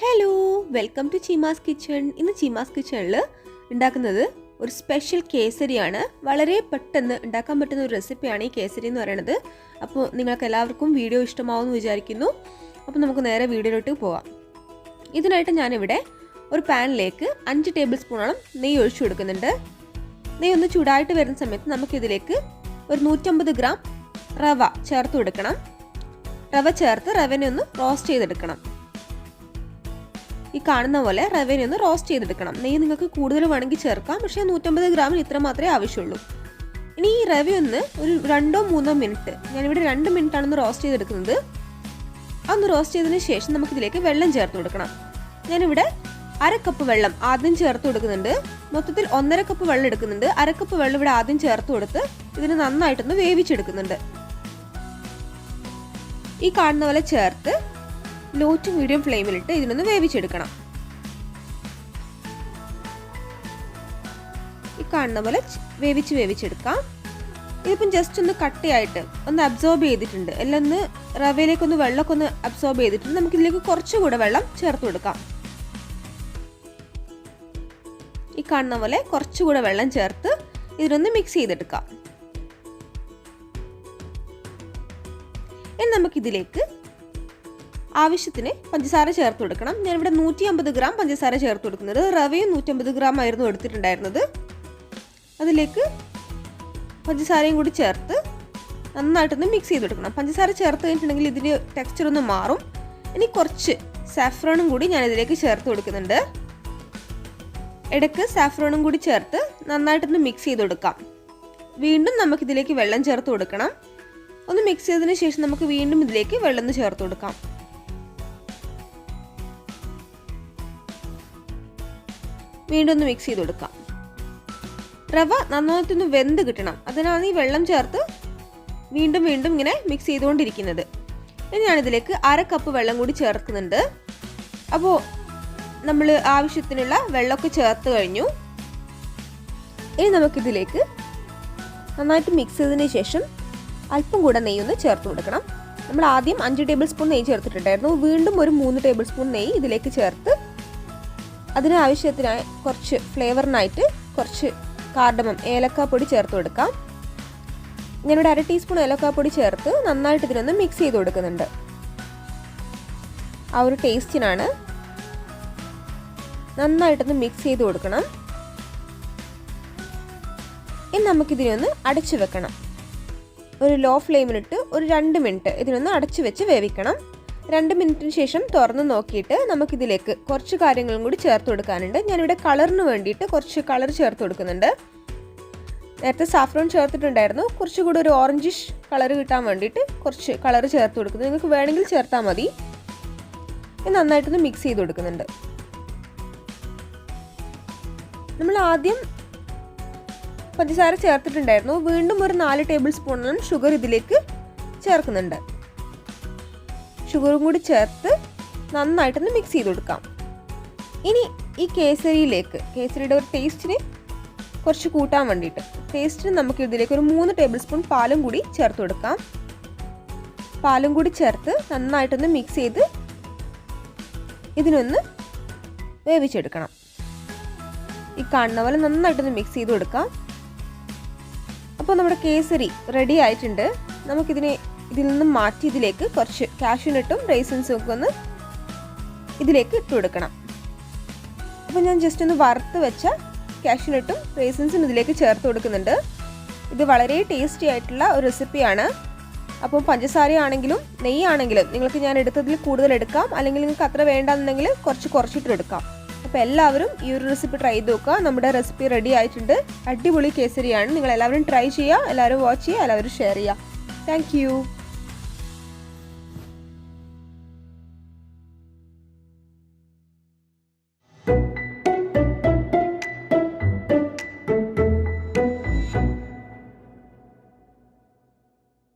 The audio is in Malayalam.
Hello, welcome to Cheema's kitchen. ഇന്ന് ചീമാസ് കിച്ചണിൽ ഉണ്ടാക്കുന്നത് ഒരു സ്പെഷ്യൽ കേസരിയാണ്. വളരെ പെട്ടെന്ന് ഉണ്ടാക്കാൻ പറ്റുന്ന ഒരു റെസിപ്പിയാണ് ഈ കേസരി എന്ന് പറയുന്നത്. അപ്പോൾ നിങ്ങൾക്ക് എല്ലാവർക്കും വീഡിയോ ഇഷ്ടമാവുമെന്ന് വിചാരിക്കുന്നു. അപ്പോൾ നമുക്ക് നേരെ വീഡിയോയിലോട്ട് പോവാം. ഇതിനായിട്ട് ഞാനിവിടെ ഒരു പാനിലേക്ക് 5 ടേബിൾ സ്പൂണോളം നെയ്യ് ഒഴിച്ചു കൊടുക്കുന്നുണ്ട്. നെയ്യ് ഒന്ന് ചൂടായിട്ട് വരുന്ന സമയത്ത് നമുക്കിതിലേക്ക് ഒരു 150 ഗ്രാം റവ ചേർത്ത് കൊടുക്കണം. റവ ചേർത്ത് റവനെ ഒന്ന് റോസ്റ്റ് ചെയ്തെടുക്കണം. ഈ കാണുന്ന പോലെ റവനെ ഒന്ന് റോസ്റ്റ് ചെയ്തെടുക്കണം. നെയ്യ് നിങ്ങൾക്ക് കൂടുതൽ വേണമെങ്കിൽ ചേർക്കാം, പക്ഷേ 150 ഗ്രാമിന് ഇത്ര മാത്രമേ ആവശ്യമുള്ളൂ. ഇനി ഈ റവയൊന്ന് ഒരു 2-3 മിനിറ്റ്, ഞാനിവിടെ 2 മിനിറ്റാണെന്ന് റോസ്റ്റ് ചെയ്തെടുക്കുന്നത്. അതൊന്ന് റോസ്റ്റ് ചെയ്തതിന് ശേഷം നമുക്കിതിലേക്ക് വെള്ളം ചേർത്ത് കൊടുക്കണം. ഞാനിവിടെ 1/2 കപ്പ് വെള്ളം ആദ്യം ചേർത്ത് കൊടുക്കുന്നുണ്ട്. മൊത്തത്തിൽ 1.5 കപ്പ് വെള്ളം എടുക്കുന്നുണ്ട്. 1/2 കപ്പ് വെള്ളം ഇവിടെ ആദ്യം ചേർത്ത് കൊടുത്ത് ഇതിന് നന്നായിട്ടൊന്ന് വേവിച്ചെടുക്കുന്നുണ്ട്. ഈ കാണുന്ന പോലെ ചേർത്ത് ലോ ടു മീഡിയം ഫ്ലെയിമിലിട്ട് ഇതിനൊന്ന് വേവിച്ചെടുക്കണം. ഈ കാണുന്ന പോലെ വേവിച്ചെടുക്കാം. ഇതിപ്പം ജസ്റ്റ് ഒന്ന് കട്ടിയായിട്ട് ഒന്ന് അബ്സോർബ് ചെയ്തിട്ടുണ്ട്. എല്ലാം ഒന്ന് റവയിലേക്കൊന്ന് വെള്ളമൊക്കെ ഒന്ന് അബ്സോർബ് ചെയ്തിട്ടുണ്ട്. നമുക്കിതിലേക്ക് കുറച്ചുകൂടെ വെള്ളം ചേർത്ത് കൊടുക്കാം. ഈ കാണുന്ന പോലെ കുറച്ചുകൂടെ വെള്ളം ചേർത്ത് ഇതിനൊന്ന് മിക്സ് ചെയ്തെടുക്കാം. ഇനി നമുക്കിതിലേക്ക് ആവശ്യത്തിന് പഞ്ചസാര ചേർത്ത് കൊടുക്കണം. ഞാനിവിടെ 150 ഗ്രാം പഞ്ചസാര ചേർത്ത് കൊടുക്കുന്നത്. റവയും 150 ഗ്രാം ആയിരുന്നു എടുത്തിട്ടുണ്ടായിരുന്നത്. അതിലേക്ക് പഞ്ചസാരയും കൂടി ചേർത്ത് നന്നായിട്ടൊന്ന് മിക്സ് ചെയ്ത് കൊടുക്കണം. പഞ്ചസാര ചേർത്ത് കഴിഞ്ഞിട്ടുണ്ടെങ്കിൽ ഇതിന് ടെക്സ്ചർ ഒന്ന് മാറും. ഇനി കുറച്ച് സാഫ്രോണും കൂടി ഞാനിതിലേക്ക് ചേർത്ത് കൊടുക്കുന്നുണ്ട്. ഇടയ്ക്ക് സാഫ്രോണും കൂടി ചേർത്ത് നന്നായിട്ടൊന്ന് മിക്സ് ചെയ്ത് കൊടുക്കാം. വീണ്ടും നമുക്കിതിലേക്ക് വെള്ളം ചേർത്ത് കൊടുക്കണം. ഒന്ന് മിക്സ് ചെയ്തതിന് ശേഷം നമുക്ക് വീണ്ടും ഇതിലേക്ക് വെള്ളം ചേർത്ത് കൊടുക്കാം. വീണ്ടും ഒന്ന് മിക്സ് ചെയ്ത് കൊടുക്കാം. റവ നന്നായിട്ടൊന്ന് വെന്ത് കിട്ടണം. അതിനാണ് ഈ വെള്ളം ചേർത്ത് വീണ്ടും ഇങ്ങനെ മിക്സ് ചെയ്തുകൊണ്ടിരിക്കുന്നത്. ഇനി ഞാനിതിലേക്ക് 1/2 കപ്പ് വെള്ളം കൂടി ചേർക്കുന്നുണ്ട്. അപ്പോൾ നമ്മൾ ആവശ്യത്തിനുള്ള വെള്ളമൊക്കെ ചേർത്ത് കഴിഞ്ഞു. ഇനി നമുക്കിതിലേക്ക് നന്നായിട്ട് മിക്സ് ചെയ്തതിന് ശേഷം അല്പം കൂടെ നെയ്യൊന്ന് ചേർത്ത് കൊടുക്കണം. നമ്മൾ ആദ്യം 5 ടേബിൾ സ്പൂൺ നെയ്യ് ചേർത്തിട്ടുണ്ടായിരുന്നു. വീണ്ടും ഒരു 3 ടേബിൾ സ്പൂൺ നെയ്യ് ഇതിലേക്ക് ചേർത്ത് അതിനാവശ്യത്തിനായി കുറച്ച് ഫ്ലേവറിനായിട്ട് കുറച്ച് കാർഡമം ഏലക്കാപ്പൊടി ചേർത്ത് കൊടുക്കാം. ഞാനിവിടെ 1/2 ടീസ്പൂൺ ഏലക്കാപ്പൊടി ചേർത്ത് നന്നായിട്ട് ഇതിനൊന്ന് മിക്സ് ചെയ്ത് കൊടുക്കുന്നുണ്ട്. ആ ഒരു ടേസ്റ്റിനാണ്. നന്നായിട്ടൊന്ന് മിക്സ് ചെയ്ത് കൊടുക്കണം. ഇനി നമുക്കിതിനൊന്ന് അടച്ചു വെക്കണം. ഒരു ലോ ഫ്ലെയിമിലിട്ട് ഒരു 2 മിനിറ്റ് ഇതിനൊന്ന് അടച്ചു വെച്ച് വേവിക്കണം. 2 മിനിറ്റിന് ശേഷം തുറന്ന് നോക്കിയിട്ട് നമുക്കിതിലേക്ക് കുറച്ച് കാര്യങ്ങളും കൂടി ചേർത്ത് കൊടുക്കാനുണ്ട്. ഞാനിവിടെ കളറിന് വേണ്ടിയിട്ട് കുറച്ച് കളർ ചേർത്ത് കൊടുക്കുന്നുണ്ട്. നേരത്തെ സാഫ്രോൺ ചേർത്തിട്ടുണ്ടായിരുന്നു. കുറച്ചുകൂടി ഒരു ഓറഞ്ചിഷ് കളർ കിട്ടാൻ വേണ്ടിയിട്ട് കുറച്ച് കളർ ചേർത്ത് കൊടുക്കുന്നത്. നിങ്ങൾക്ക് വേണമെങ്കിൽ ചേർത്താൽ മതി. ഇത് നന്നായിട്ടൊന്ന് മിക്സ് ചെയ്ത് കൊടുക്കുന്നുണ്ട്. നമ്മൾ ആദ്യം പഞ്ചസാര ചേർത്തിട്ടുണ്ടായിരുന്നു. വീണ്ടും ഒരു 4 ടേബിൾ സ്പൂണോളം ഷുഗർ ഇതിലേക്ക് ചേർക്കുന്നുണ്ട്. ഷുഗറും കൂടി ചേർത്ത് നന്നായിട്ടൊന്ന് മിക്സ് ചെയ്ത് കൊടുക്കാം. ഇനി ഈ കേസരിയുടെ ഒരു ടേസ്റ്റിന് കുറച്ച് കൂട്ടാൻ വേണ്ടിയിട്ട് ടേസ്റ്റിന് നമുക്ക് ഇതിലേക്ക് ഒരു 3 ടേബിൾ സ്പൂൺ പാലും കൂടി ചേർത്ത് കൊടുക്കാം. പാലും കൂടി ചേർത്ത് നന്നായിട്ടൊന്ന് മിക്സ് ചെയ്ത് ഇതിനൊന്ന് വേവിച്ചെടുക്കണം. ഈ കാണുന്ന പോലെ നന്നായിട്ടൊന്ന് മിക്സ് ചെയ്ത് കൊടുക്കാം. അപ്പോൾ നമ്മുടെ കേസരി റെഡി ആയിട്ടുണ്ട്. ഇതിൽ നിന്നും മാറ്റി ഇതിലേക്ക് കുറച്ച് കാഷ്യൂനട്ടും റൈസിൻസും ഒക്കെ ഒന്ന് ഇതിലേക്ക് ഇട്ട് കൊടുക്കണം. അപ്പോൾ ഞാൻ ജസ്റ്റ് ഒന്ന് വറുത്ത് വെച്ച കാഷ്യൂനട്ടും റൈസിൻസും ഇതിലേക്ക് ചേർത്ത് കൊടുക്കുന്നുണ്ട്. ഇത് വളരെ ടേസ്റ്റി ആയിട്ടുള്ള ഒരു റെസിപ്പിയാണ്. അപ്പോൾ പഞ്ചസാരയാണെങ്കിലും നെയ്യാണെങ്കിലും നിങ്ങൾക്ക് ഞാൻ എടുത്തതിൽ കൂടുതൽ എടുക്കാം, അല്ലെങ്കിൽ നിങ്ങൾക്ക് അത്ര വേണ്ടെന്നുണ്ടെങ്കിൽ കുറച്ചിട്ട് എടുക്കാം. അപ്പോൾ എല്ലാവരും ഈ ഒരു റെസിപ്പി ട്രൈ ചെയ്ത് നോക്കുക. നമ്മുടെ റെസിപ്പി റെഡി ആയിട്ടുണ്ട്. അടിപൊളി കേസരിയാണ്. നിങ്ങൾ എല്ലാവരും ട്രൈ ചെയ്യുക, എല്ലാവരും വാച്ച് ചെയ്യുക, എല്ലാവരും ഷെയർ ചെയ്യുക. Thank you.